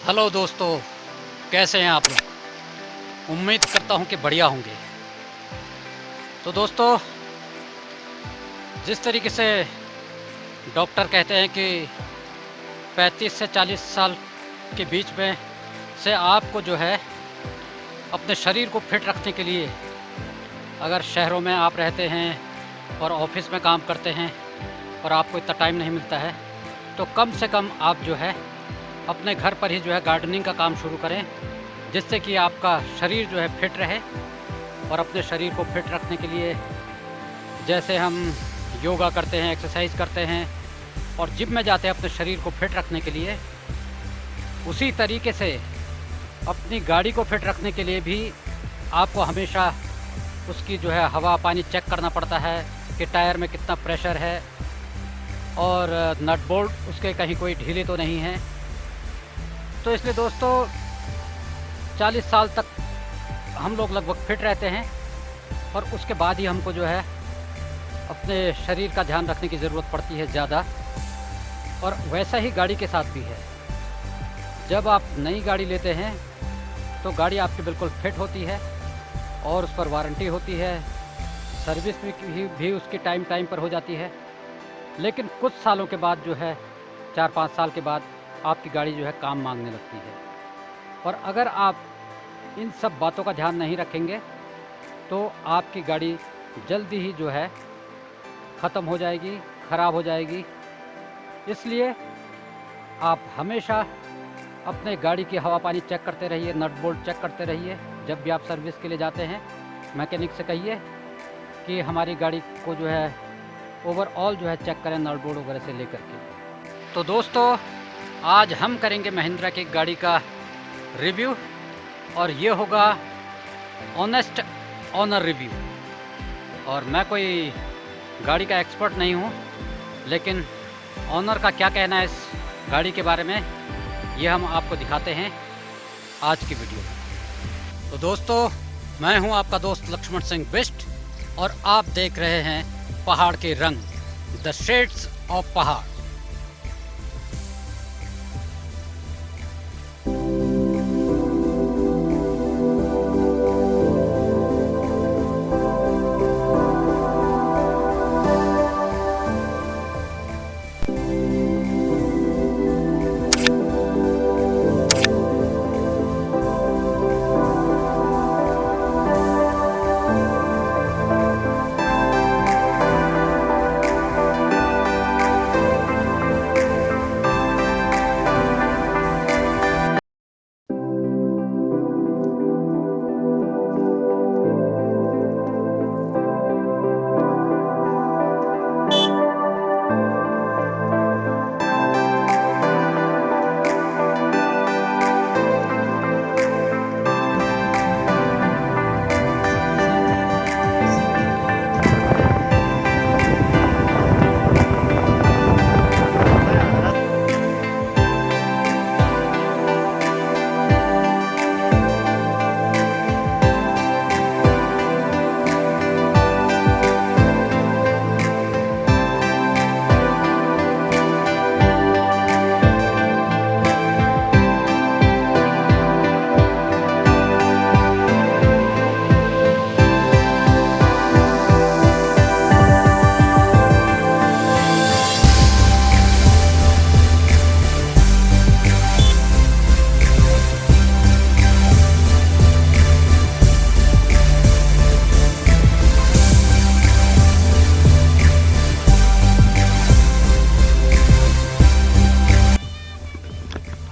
Hello दोस्तों, कैसे हैं आप लोग। उम्मीद करता हूं कि बढ़िया होंगे। तो दोस्तों, जिस तरीके से डॉक्टर कहते हैं कि 35 से 40 साल के बीच में से आपको जो है अपने शरीर को फिट रखने के लिए, अगर शहरों में आप रहते हैं और ऑफिस में काम करते हैं और आपको इतना टाइम नहीं मिलता है, तो कम से कम आप जो है अपने घर पर ही जो है गार्डनिंग का काम शुरू करें, जिससे कि आपका शरीर जो है फिट रहे। और अपने शरीर को फिट रखने के लिए जैसे हम योगा करते हैं, एक्सरसाइज करते हैं और जिम में जाते हैं अपने शरीर को फिट रखने के लिए, उसी तरीके से अपनी गाड़ी को फिट रखने के लिए भी आपको हमेशा उसकी जो है हवा पानी चेक करना पड़ता है कि टायर में कितना प्रेशर है और नट बोल्ट उसके कहीं कोई ढीले तो नहीं है। तो इसलिए दोस्तों, 40 साल तक हम लोग लगभग फिट रहते हैं और उसके बाद ही हमको जो है अपने शरीर का ध्यान रखने की ज़रूरत पड़ती है ज़्यादा। और वैसा ही गाड़ी के साथ भी है। जब आप नई गाड़ी लेते हैं तो गाड़ी आपकी बिल्कुल फिट होती है और उस पर वारंटी होती है, सर्विस भी उसकी टाइम पर हो जाती है। लेकिन कुछ सालों के बाद जो है 4-5 साल के बाद आपकी गाड़ी जो है काम मांगने लगती है। और अगर आप इन सब बातों का ध्यान नहीं रखेंगे तो आपकी गाड़ी जल्दी ही जो है ख़त्म हो जाएगी, ख़राब हो जाएगी। इसलिए आप हमेशा अपने गाड़ी की हवा पानी चेक करते रहिए, नट बोल्ट चेक करते रहिए। जब भी आप सर्विस के लिए जाते हैं, मैकेनिक से कहिए कि हमारी गाड़ी को जो है ओवरऑल जो है चेक करें, नट बोल्ट वगैरह से लेकर के। तो दोस्तों, आज हम करेंगे महिंद्रा की गाड़ी का रिव्यू और ये होगा ऑनेस्ट ऑनर रिव्यू। और मैं कोई गाड़ी का एक्सपर्ट नहीं हूँ, लेकिन ऑनर का क्या कहना है इस गाड़ी के बारे में, ये हम आपको दिखाते हैं आज की वीडियो में। तो दोस्तों, मैं हूँ आपका दोस्त लक्ष्मण सिंह बिष्ट और आप देख रहे हैं पहाड़ के रंग, द शेड्स ऑफ पहाड़।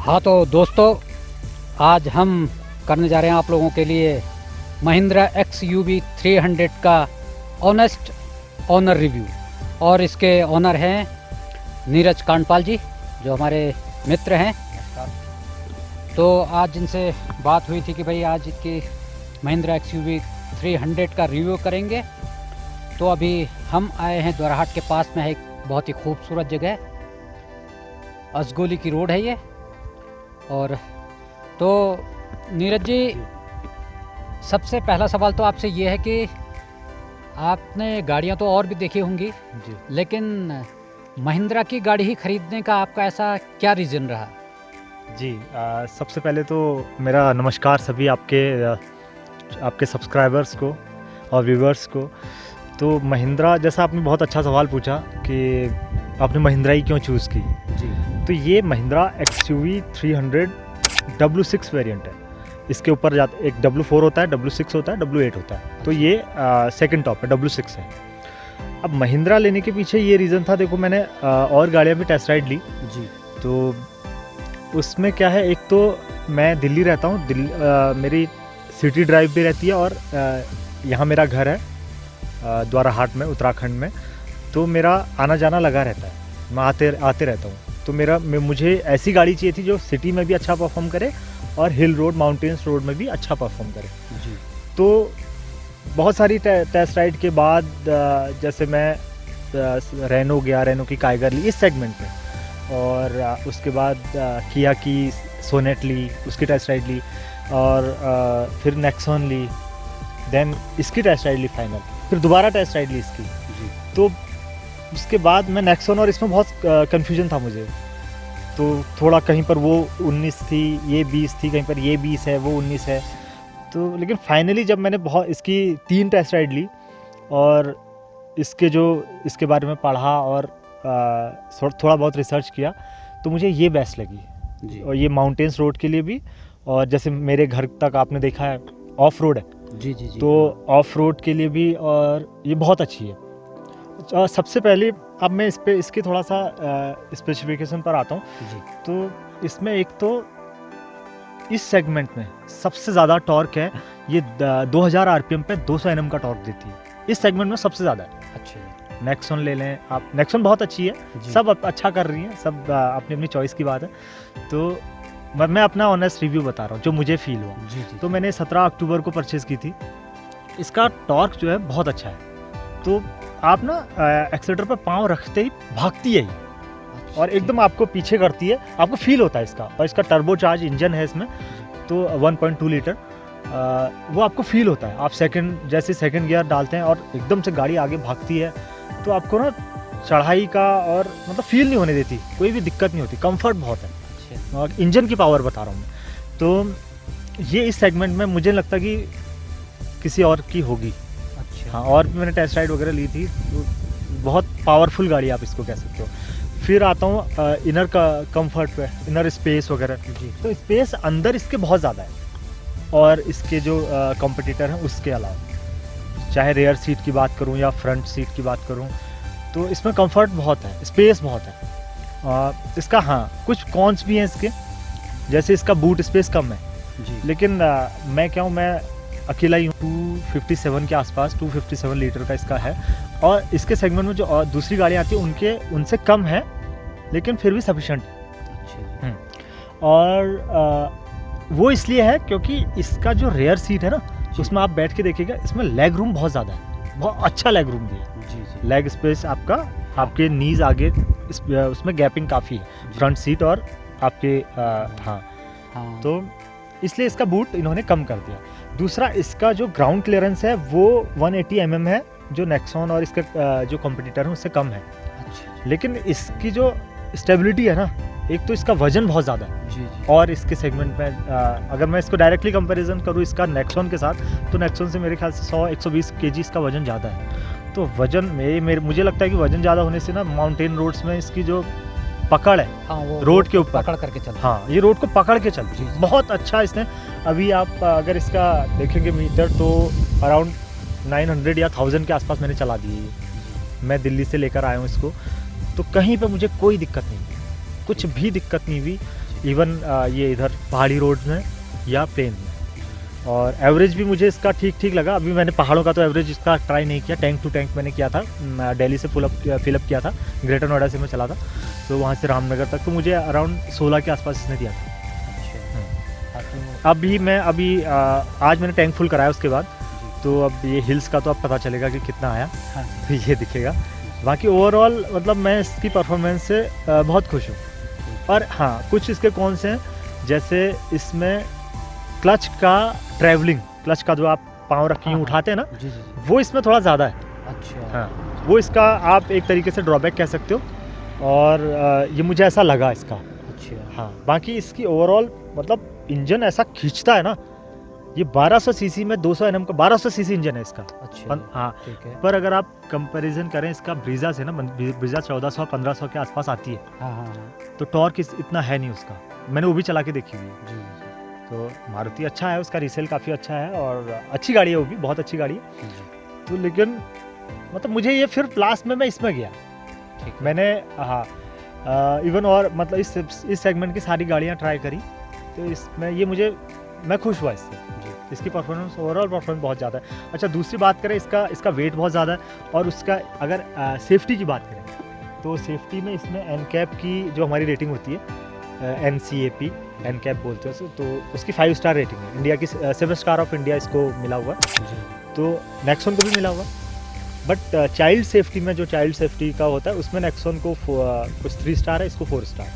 हाँ तो दोस्तों, आज हम करने जा रहे हैं आप लोगों के लिए महिंद्रा XUV 300 का ऑनेस्ट ऑनर रिव्यू। और इसके ऑनर हैं नीरज कांडपाल जी, जो हमारे मित्र हैं। तो आज जिनसे बात हुई थी कि भाई आज की महिंद्रा XUV 300 का रिव्यू करेंगे, तो अभी हम आए हैं द्वाराहाट के पास में है एक बहुत ही खूबसूरत जगह, असगोली की रोड है ये। और तो नीरज जी, सबसे पहला सवाल तो आपसे ये है कि आपने गाड़ियां तो और भी देखी होंगी जी, लेकिन महिंद्रा की गाड़ी ही खरीदने का आपका ऐसा क्या रीज़न रहा? जी, सबसे पहले तो मेरा नमस्कार सभी आपके सब्सक्राइबर्स को और व्यूवर्स को। तो महिंद्रा, जैसा आपने बहुत अच्छा सवाल पूछा कि आपने महिंद्रा ही क्यों चूज़ की। जी तो ये महिंद्रा XUV 300 W6 वेरिएंट है। इसके ऊपर एक W4 होता है, W6 होता है, W8 होता है। तो ये सेकंड टॉप है, W6 है। अब महिंद्रा लेने के पीछे ये रीज़न था, देखो मैंने और गाड़ियाँ भी टेस्ट राइड ली। जी तो उसमें क्या है, एक तो मैं दिल्ली रहता हूँ, मेरी सिटी ड्राइव भी रहती है और यहाँ मेरा घर है द्वाराहाट में, उत्तराखंड में। तो मेरा आना जाना लगा रहता है, मैं आते रहता हूँ। तो मुझे ऐसी गाड़ी चाहिए थी जो सिटी में भी अच्छा परफॉर्म करे और हिल रोड, माउंटेन्स रोड में भी अच्छा परफॉर्म करे। जी तो बहुत सारी टेस्ट राइड के बाद जैसे मैं रेनो गया, रेनो की काइगर ली इस सेगमेंट में, और उसके बाद किया की सोनेट ली, उसकी टेस्ट राइड ली, और फिर नेक्सॉन ली, देन इसकी टेस्ट राइड ली फाइनल, फिर दोबारा टेस्ट राइड ली इसकी। जी तो उसके बाद मैं नेक्सॉन, और इसमें बहुत कन्फ्यूजन था मुझे। तो थोड़ा कहीं पर वो 19 थी, ये 20 थी, कहीं पर ये 20 है, वो 19 है। तो लेकिन फाइनली जब मैंने इसकी 3 टेस्ट राइड ली और इसके बारे में पढ़ा और थोड़ा बहुत रिसर्च किया, तो मुझे ये बेस्ट लगी। जी और ये माउंटेन्स रोड के लिए भी, और जैसे मेरे घर तक आपने देखा है ऑफ रोड है, जी जी जी तो ऑफ रोड के लिए भी, और ये बहुत अच्छी है। सबसे पहले अब मैं इसके थोड़ा सा स्पेसिफिकेशन पर आता हूँ। जी तो इसमें एक तो इस सेगमेंट में सबसे ज़्यादा टॉर्क है, ये 2000 RPM पे 200 Nm का टॉर्क देती है। इस सेगमेंट में सबसे ज़्यादा है। अच्छा नेक्सॉन ले लें आप, नेक्सॉन बहुत अच्छी है, जी सब अच्छा कर रही हैं, सब अपनी अपनी चॉइस की बात है। तो मैं अपना ऑनेस्ट रिव्यू बता रहा हूँ जो मुझे फील हुआ। जी जी तो मैंने 17 अक्टूबर को परचेज़ की थी। इसका टॉर्क जो है बहुत अच्छा है। तो आप ना एक्सीलेटर पर पाँव रखते ही भागती है ये, और एकदम आपको पीछे करती है, आपको फील होता है इसका। और इसका टर्बो चार्ज इंजन है इसमें, तो 1.2 लीटर, वो आपको फील होता है। आप जैसे सेकंड गियर डालते हैं और एकदम से गाड़ी आगे भागती है, तो आपको ना चढ़ाई का और मतलब फील नहीं होने देती, कोई भी दिक्कत नहीं होती, कंफर्ट बहुत है। अच्छा और इंजन की पावर बता रहा हूँ मैं। तो ये इस सेगमेंट में मुझे लगता कि किसी और की होगी। अच्छा हाँ, और भी मैंने टेस्ट राइड वगैरह ली थी, तो बहुत पावरफुल गाड़ी आप इसको कह सकते हो। फिर आता हूँ इनर का कंफर्ट पे, इनर स्पेस वगैरह। जी तो स्पेस अंदर इसके बहुत ज़्यादा है, और इसके जो कॉम्पिटिटर हैं उसके अलावा, चाहे रेयर सीट की बात करूँ या फ्रंट सीट की बात करूँ, तो इसमें कंफर्ट बहुत है, स्पेस बहुत है। इसका हाँ कुछ कॉन्स भी हैं इसके, जैसे इसका बूट स्पेस कम है। जी लेकिन मैं अकेला ही हूँ, 257 के आसपास, 257 लीटर का इसका है। और इसके सेगमेंट में जो और दूसरी गाड़ियाँ आती हैं उनसे कम है, लेकिन फिर भी सफिशेंट है। अच्छा जी और वो इसलिए है क्योंकि इसका जो रेयर सीट है ना, उसमें आप बैठ के देखिएगा, इसमें लेग रूम बहुत ज़्यादा है, बहुत अच्छा लेग रूम भी है। जी जी लेग स्पेस आपके नीज आगे, उसमें गैपिंग काफ़ी है, फ्रंट सीट और आपके हाँ। हाँ तो इसलिए इसका बूट इन्होंने कम कर दिया। दूसरा, इसका जो ग्राउंड क्लियरेंस है वो 180 mm है, जो नेक्सॉन और इसका जो कॉम्पिटिटर है उससे कम है। अच्छा लेकिन इसकी जो स्टेबिलिटी है ना, एक तो इसका वजन बहुत ज़्यादा है, जी जी और इसके सेगमेंट में अगर मैं इसको डायरेक्टली कंपैरिजन करूँ इसका नेक्सॉन के साथ, तो नेक्सॉन से मेरे ख्याल से 100-120 kg इसका वजन ज़्यादा है। तो वजन मुझे लगता है कि वजन ज़्यादा होने से ना माउंटेन रोड्स में इसकी जो पकड़ है, हाँ वो रोड के ऊपर पकड़ करके चलते हाँ, ये रोड को पकड़ के चलती जी, है जी। बहुत अच्छा इसने। अभी आप अगर इसका देखेंगे मीटर, तो अराउंड 900 या 1000 के आसपास मैंने चला दी है ये। मैं दिल्ली से लेकर आया हूँ इसको, तो कहीं पे मुझे कोई दिक्कत नहीं हुई, कुछ भी दिक्कत नहीं हुई। इवन ये इधर पहाड़ी रोड में या प्लेन में। और एवरेज भी मुझे इसका ठीक ठीक लगा। अभी मैंने पहाड़ों का तो एवरेज इसका ट्राई नहीं किया, टैंक टू टैंक मैंने किया था, दिल्ली से फिलअप किया था, ग्रेटर नोएडा से मैं चला था, तो वहाँ से रामनगर तक तो मुझे अराउंड 16 के आसपास इसने दिया था। अच्छा अभी आज मैंने टैंक फुल कराया उसके बाद, तो अब ये हिल्स का तो अब पता चलेगा कि कितना आया, हाँ तो ये दिखेगा। बाकी ओवरऑल मतलब मैं इसकी परफॉर्मेंस से बहुत खुश हूँ। और हाँ, कुछ इसके कौन से हैं, जैसे इसमें क्लच का ट्रैवलिंग, क्लच का जो आप पाँव रख के हाँ, उठाते हैं ना, जी जी जी वो इसमें थोड़ा ज़्यादा है। अच्छा हाँ, वो इसका आप एक तरीके से ड्रॉबैक कह सकते हो, और ये मुझे ऐसा लगा इसका। अच्छा। हाँ, बाकी इसकी ओवरऑल मतलब इंजन ऐसा खींचता है ना, ये 1200 सीसी में 200 एनएम का 1200 सीसी इंजन है इसका। अच्छा। हाँ, ठीक है। पर अगर आप कंपैरिजन करें इसका ब्रीजा से ना, ब्रीजा 1400 1500 के आसपास आती है, हाँ हाँ हाँ। तो टॉर्क इतना है नहीं उसका। मैंने वो भी चला के देखी हुई है। जी जी तो मारुति अच्छा है, उसका रीसेल काफ़ी अच्छा है और अच्छी गाड़ी है, वो भी बहुत अच्छी गाड़ी है। जी। तो लेकिन मतलब मुझे ये फिर लास्ट में मैं इसमें गया, ठीक है। मैंने हाँ इवन और मतलब इस सेगमेंट की सारी गाड़ियाँ ट्राई करी, तो इसमें ये मैं खुश हुआ इससे। जी। इसकी परफॉर्मेंस, ओवरऑल परफॉर्मेंस बहुत ज़्यादा है। अच्छा, दूसरी बात करें इसका वेट बहुत ज़्यादा है, और उसका अगर सेफ्टी की बात करें तो सेफ्टी में इसमें एनकैप की जो हमारी रेटिंग होती है, NCAP एनकैप बोलते हैं उसे, तो उसकी 5 स्टार रेटिंग है। इंडिया की 7 स्टार ऑफ इंडिया इसको मिला हुआ है, जी। तो नेक्सॉन को भी मिला हुआ। बट चाइल्ड सेफ्टी में, जो चाइल्ड सेफ्टी का होता है उसमें नेक्सॉन को कुछ 3 स्टार है, इसको 4 स्टार।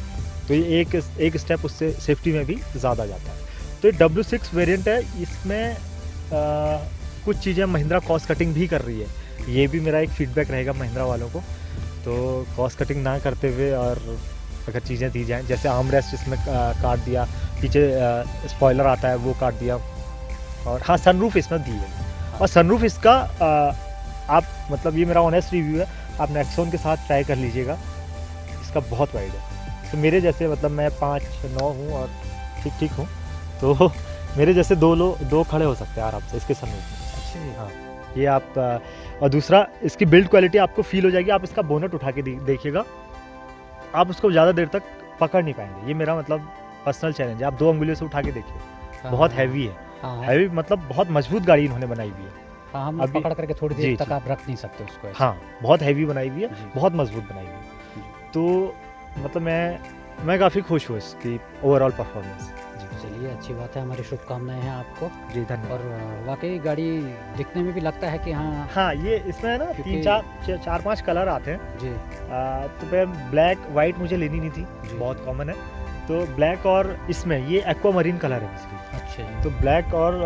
तो ये एक स्टेप उससे सेफ्टी में भी ज़्यादा जाता है। तो ये W6 वेरिएंट है, इसमें कुछ चीज़ें महिंद्रा कॉस्ट कटिंग भी कर रही है। ये भी मेरा एक फीडबैक रहेगा महिंद्रा वालों को, तो कॉस्ट कटिंग ना करते हुए और अगर चीज़ें दी जाएँ, जैसे आर्म रेस्ट इसमें काट दिया, पीछे स्पॉइलर आता है वो काट दिया, और हाँ सनरूफ इसमें दी है। और सनरूफ इसका आप मतलब ये मेरा ऑनेस्ट रिव्यू है, आप नेक्सॉन के साथ ट्राई कर लीजिएगा, इसका बहुत वाइड है। तो मेरे जैसे मतलब मैं 5'9" हूँ और ठीक हूँ, तो मेरे जैसे दो खड़े हो सकते हैं आराम से इसके सनरूफ में। अच्छा। हाँ, ये आप और दूसरा इसकी बिल्ड क्वालिटी आपको फील हो जाएगी। आप इसका बोनट उठा के देखिएगा, आप उसको ज़्यादा देर तक पकड़ नहीं पाएंगे। ये मेरा मतलब पर्सनल चैलेंज है, आप 2 अंगुलियों से उठा के देखिए, हाँ, बहुत हाँ, हैवी है। हाँ, हैवी मतलब बहुत मजबूत गाड़ी इन्होंने बनाई हुई है। हाँ, हम अभी- पकड़ करके थोड़ी जी, देर तक जी। आप रख नहीं सकते उसको ऐसे। हाँ, बहुत हैवी बनाई हुई है, जी। बहुत मजबूत बनाई हुई है। तो मतलब मैं काफ़ी खुश हूँ इसकी ओवरऑल परफॉर्मेंस। चलिए, अच्छी बात है, हमारी शुभकामनाएं हैं आपको। जी, धन्यवाद। और वाकई गाड़ी दिखने में भी लगता है कि हाँ। हाँ, ये इसमें है ना क्योंकि- 4-5 कलर आते हैं। जी। तो मैं ब्लैक वाइट मुझे लेनी नहीं थी, जी। बहुत कॉमन है, तो ब्लैक और इसमें ये एक्वा मरीन कलर है इसकी, अच्छा जी। तो ब्लैक और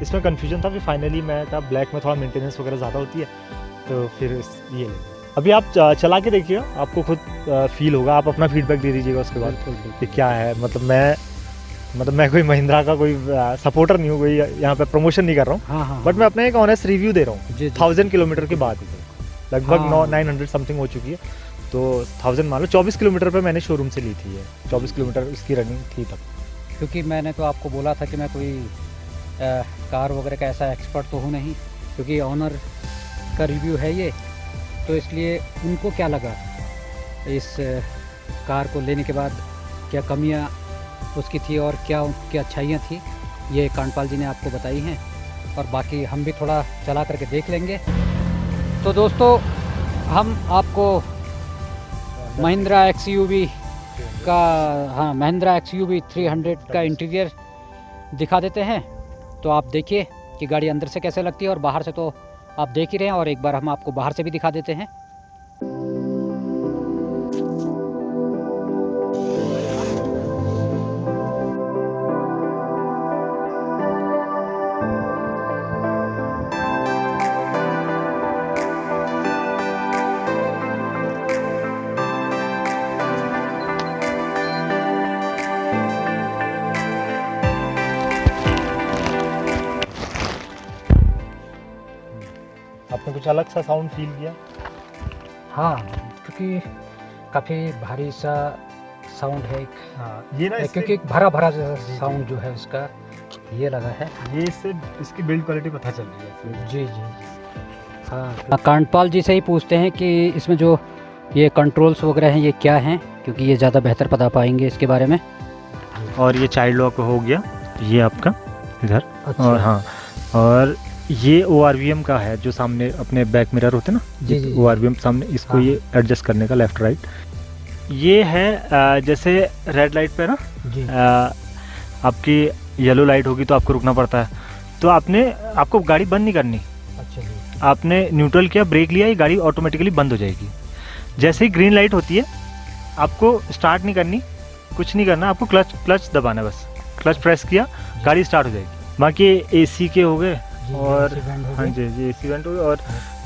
इसमें कंफ्यूजन था। फिर फाइनली मैं कहा ब्लैक में थोड़ा मेंटेनेंस वगैरह ज़्यादा होती है, तो फिर ये ले लिया। अभी आप चला के देखिएगा, आपको खुद फील होगा, आप अपना फीडबैक दे दीजिएगा उसके बाद बिल्कुल कि बिल्कुल। क्या है। मतलब मैं कोई महिंद्रा का कोई सपोर्टर नहीं हूँ, कोई यहाँ पे प्रमोशन नहीं कर रहा हूँ, हाँ हाँ। बट मैं अपना एक ऑनेस्ट रिव्यू दे रहा हूँ। जी, जी। 1000 किलोमीटर के बाद लगभग हाँ। 900 समथिंग हो चुकी है, तो 1000 मान लो 24 किलोमीटर पे मैंने शोरूम से ली थी ये, 24 किलोमीटर उसकी रनिंग थी तब। क्योंकि मैंने तो आपको बोला था कि मैं कोई कार वगैरह का ऐसा एक्सपर्ट तो हूँ नहीं, क्योंकि ऑनर का रिव्यू है ये, तो इसलिए उनको क्या लगा इस कार को लेने के बाद, क्या कमियां उसकी थी और क्या उनकी अच्छाइयाँ थी, ये कांडपाल जी ने आपको बताई हैं, और बाकी हम भी थोड़ा चला करके देख लेंगे। तो दोस्तों, हम आपको महिंद्रा XUV का, हाँ, महिंद्रा XUV 300 का इंटीरियर दिखा देते हैं। तो आप देखिए कि गाड़ी अंदर से कैसे लगती है, और बाहर से तो आप देख ही रहे हैं, और एक बार हम आपको बाहर से भी दिखा देते हैं। आपने कुछ अलग सा साउंड फील किया? हाँ, क्योंकि काफ़ी भारी सा साउंड है, हाँ, ये ना क्योंकि एक भरा भरा जैसा साउंड जो है उसका ये लगा है। ये इससे इसकी बिल्ड क्वालिटी पता चल रही है। जी जी जी। हाँ, कांडपाल जी से ही पूछते हैं कि इसमें जो ये कंट्रोल्स वगैरह हैं ये क्या हैं, क्योंकि ये ज़्यादा बेहतर बता पाएंगे इसके बारे में। और ये चाइल्ड लॉक हो गया, ये आपका इधर। अच्छा। और हाँ, और ये ORVM का है, जो सामने अपने बैक मिरर होते हैं ना, जी, जी, जी। ORVM सामने, इसको हाँ। ये एडजस्ट करने का लेफ्ट राइट। ये है जैसे रेड लाइट पे ना जी। आपकी येलो लाइट होगी तो आपको रुकना पड़ता है, तो आपको गाड़ी बंद नहीं करनी, अच्छा जी। आपने न्यूट्रल किया, ब्रेक लिया, ये गाड़ी ऑटोमेटिकली बंद हो जाएगी। जैसे ही ग्रीन लाइट होती है आपको स्टार्ट नहीं करनी, कुछ नहीं करना, आपको क्लच दबाना है बस। क्लच प्रेस किया, गाड़ी स्टार्ट हो जाएगी। बाकी AC के हो गए, और हाँ जी, ये AC वेंट हो गया, और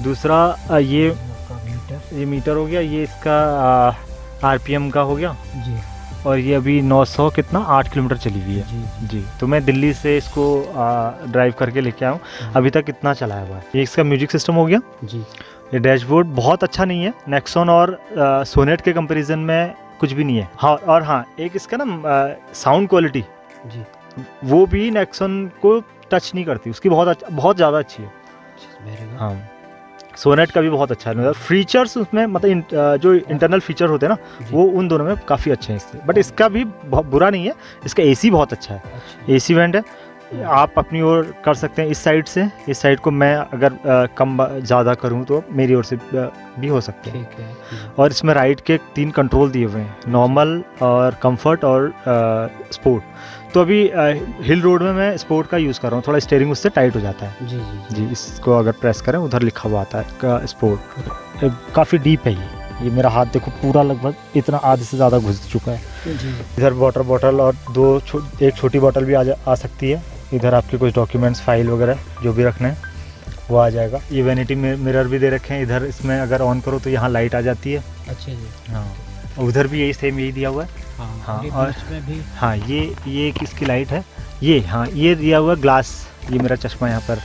दूसरा ये मीटर हो गया, ये इसका RPM का हो गया। जी। और ये अभी 900 कितना 8 किलोमीटर चली हुई है। जी जी, तो मैं दिल्ली से इसको ड्राइव करके लेके आया हूँ। अभी तक इतना चलाया हुआ है। ये इसका म्यूजिक सिस्टम हो गया। जी। ये डैशबोर्ड बहुत अच्छा नहीं है, नेक्सॉन और सोनेट के कंपैरिजन में कुछ भी नहीं है। हाँ, और हाँ, एक इसका ना साउंड क्वालिटी जी। वो भी नेक्सॉन को टच नहीं करती, उसकी बहुत ज़्यादा अच्छी है। Very good. हाँ, सोनेट का भी बहुत अच्छा है। मतलब फीचर्स उसमें मतलब जो इंटरनल फीचर होते हैं ना, जी। वो उन दोनों में काफ़ी अच्छे हैं इससे। बट इसका भी बहुत बुरा नहीं है, इसका एसी बहुत अच्छा है। अच्छा। एसी वेंट है, आप अपनी ओर कर सकते हैं इस साइड से। इस साइड को मैं अगर कम ज़्यादा करूँ तो मेरी ओर से भी हो सकते हैं। ठीक है। जी। और इसमें राइड के 3 कंट्रोल दिए हुए हैं, नॉर्मल और कंफर्ट और स्पोर्ट। तो अभी हिल रोड में मैं स्पोर्ट का यूज़ कर रहा हूँ, थोड़ा स्टीयरिंग उससे टाइट हो जाता है। जी जी जी, इसको अगर प्रेस करें उधर लिखा हुआ आता है का स्पोर्ट। काफ़ी डीप है ये मेरा हाथ देखो पूरा लगभग इतना आधे से ज़्यादा घुस चुका है। जी। इधर वाटर बॉटल और एक छोटी बॉटल भी आ सकती है। इधर आपके कुछ डॉक्यूमेंट्स, फाइल वगैरह जो भी रखने हैं वो आ जाएगा। ये वैनिटी मिरर भी दे रखे हैं इधर। इसमें अगर ऑन करो तो यहाँ लाइट आ जाती है। अच्छा जी। हाँ, उधर भी यही दिया हुआ है। हाँ, और और इसमें भी हाँ, ये किसकी लाइट है ये? हाँ, ये दिया हुआ ग्लास, ये मेरा चश्मा यहाँ पर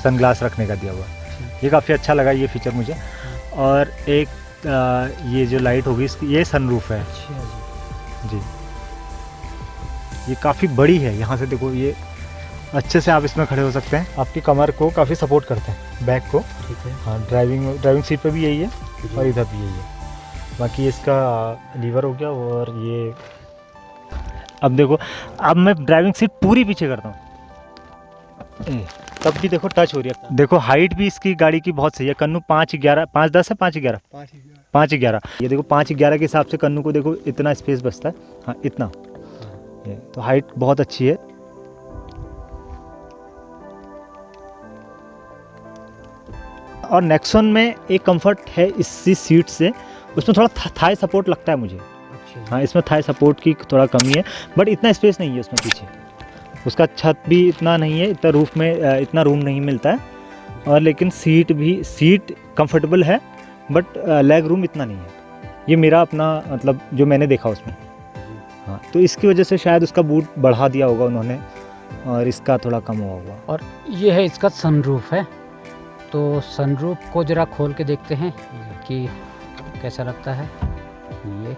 सन ग्लास रखने का दिया हुआ। ये काफ़ी अच्छा लगा ये फीचर मुझे। और एक ये जो लाइट होगी इसकी, ये सनरूफ है। अच्छा जी। जी, ये काफ़ी बड़ी है। यहाँ से देखो, ये अच्छे से आप इसमें खड़े हो सकते हैं। आपकी कमर को काफ़ी सपोर्ट करते हैं, बैक को। ठीक है। हाँ, ड्राइविंग सीट पे भी यही है जी। और इधर भी यही है। बाकी इसका लीवर हो गया। और ये अब देखो, अब मैं ड्राइविंग सीट पूरी पीछे करता हूँ, तब भी देखो टच हो रही है। देखो हाइट भी इसकी गाड़ी की बहुत सही है। कन्नू 5.11 5.10 है 5.11 5.11। ये देखो 5.11 के हिसाब से कन्नू को देखो इतना स्पेस बचता है। हाँ, इतना। ये तो हाइट बहुत अच्छी है। और नेक्सॉन में एक कंफर्ट है इसी सीट से, उसमें थोड़ा थाई सपोर्ट लगता है मुझे। अच्छा। हाँ, इसमें थाई सपोर्ट की थोड़ा कमी है, बट इतना स्पेस नहीं है उसमें पीछे। उसका छत भी इतना नहीं है, इतना रूफ में इतना रूम नहीं मिलता है। और लेकिन सीट कंफर्टेबल है, बट लेग रूम इतना नहीं है। ये मेरा अपना मतलब जो मैंने देखा उसमें। हाँ, तो इसकी वजह से शायद उसका बूट बढ़ा दिया होगा उन्होंने और इसका थोड़ा कम हुआ होगा। और ये है इसका सनरूफ है, तो सनरूफ को ज़रा खोल के देखते हैं कि कैसा लगता है ये।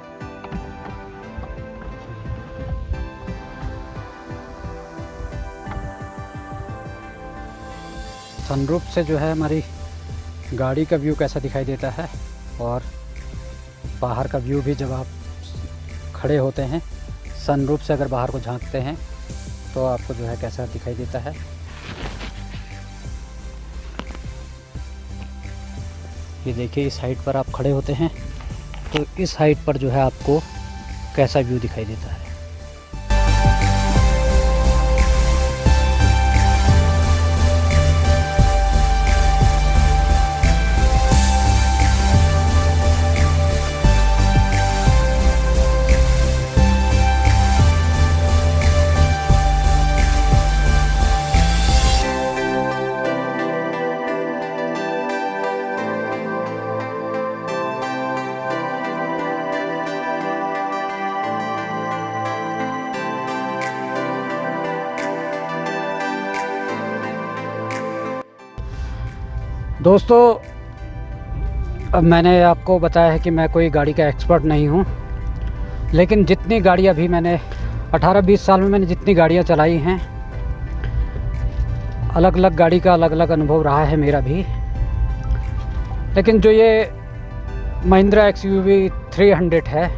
सनरूफ से जो है हमारी गाड़ी का व्यू कैसा दिखाई देता है, और बाहर का व्यू भी जब आप खड़े होते हैं सनरूफ से अगर बाहर को झांकते हैं तो आपको जो है कैसा दिखाई देता है। ये देखिए, इस हाइट पर आप खड़े होते हैं तो इस हाइट पर जो है आपको कैसा व्यू दिखाई देता है। दोस्तों, अब मैंने आपको बताया है कि मैं कोई गाड़ी का एक्सपर्ट नहीं हूँ, लेकिन जितनी गाड़ियाँ भी मैंने 18-20 साल में मैंने जितनी गाड़ियाँ चलाई हैं, अलग अलग गाड़ी का अलग अलग अनुभव रहा है मेरा भी। लेकिन जो ये महिंद्रा XUV 300 है,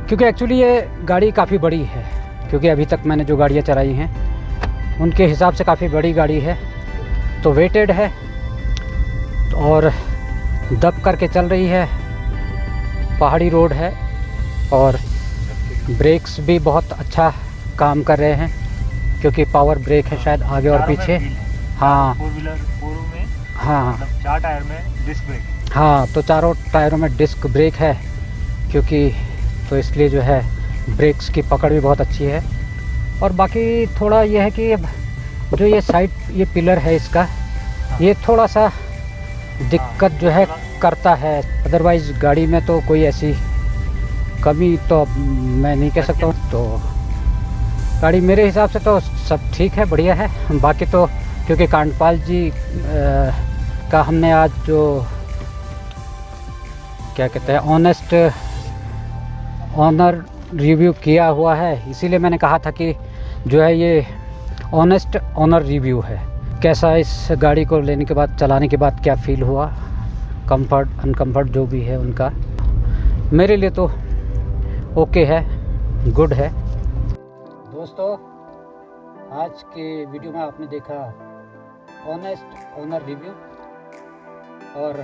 क्योंकि एक्चुअली ये गाड़ी काफ़ी बड़ी है, क्योंकि अभी तक मैंने जो गाड़ियाँ चलाई हैं उनके हिसाब से काफ़ी बड़ी गाड़ी है, तो वेटेड है और दब करके चल रही है। पहाड़ी रोड है और ब्रेक्स भी बहुत अच्छा काम कर रहे हैं, क्योंकि पावर ब्रेक है शायद आगे और पीछे। हाँ हाँ 4 टायर में डिस्क ब्रेक। हाँ, तो चारों टायरों में डिस्क ब्रेक है, क्योंकि तो इसलिए जो है ब्रेक्स की पकड़ भी बहुत अच्छी है। और बाकी थोड़ा यह है कि जो ये साइड ये पिलर है इसका, ये थोड़ा सा दिक्कत जो है करता है। अदरवाइज़ गाड़ी में तो कोई ऐसी कमी तो अब मैं नहीं कह सकता हूँ। तो गाड़ी मेरे हिसाब से तो सब ठीक है, बढ़िया है। बाकी तो क्योंकि कांडपाल जी का हमने आज जो क्या कहते हैं ऑनेस्ट ऑनर रिव्यू किया हुआ है, इसीलिए मैंने कहा था कि जो है ये ऑनेस्ट ऑनर रिव्यू है। कैसा इस गाड़ी को लेने के बाद, चलाने के बाद क्या फ़ील हुआ, कंफर्ट अनकंफर्ट जो भी है उनका, मेरे लिए तो ओके है, गुड है। दोस्तों, आज के वीडियो में आपने देखा ऑनेस्ट ऑनर रिव्यू, और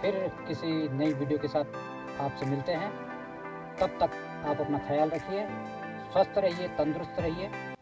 फिर किसी नई वीडियो के साथ आपसे मिलते हैं। तब तक आप अपना ख्याल रखिए, स्वस्थ रहिए, तंदुरुस्त रहिए।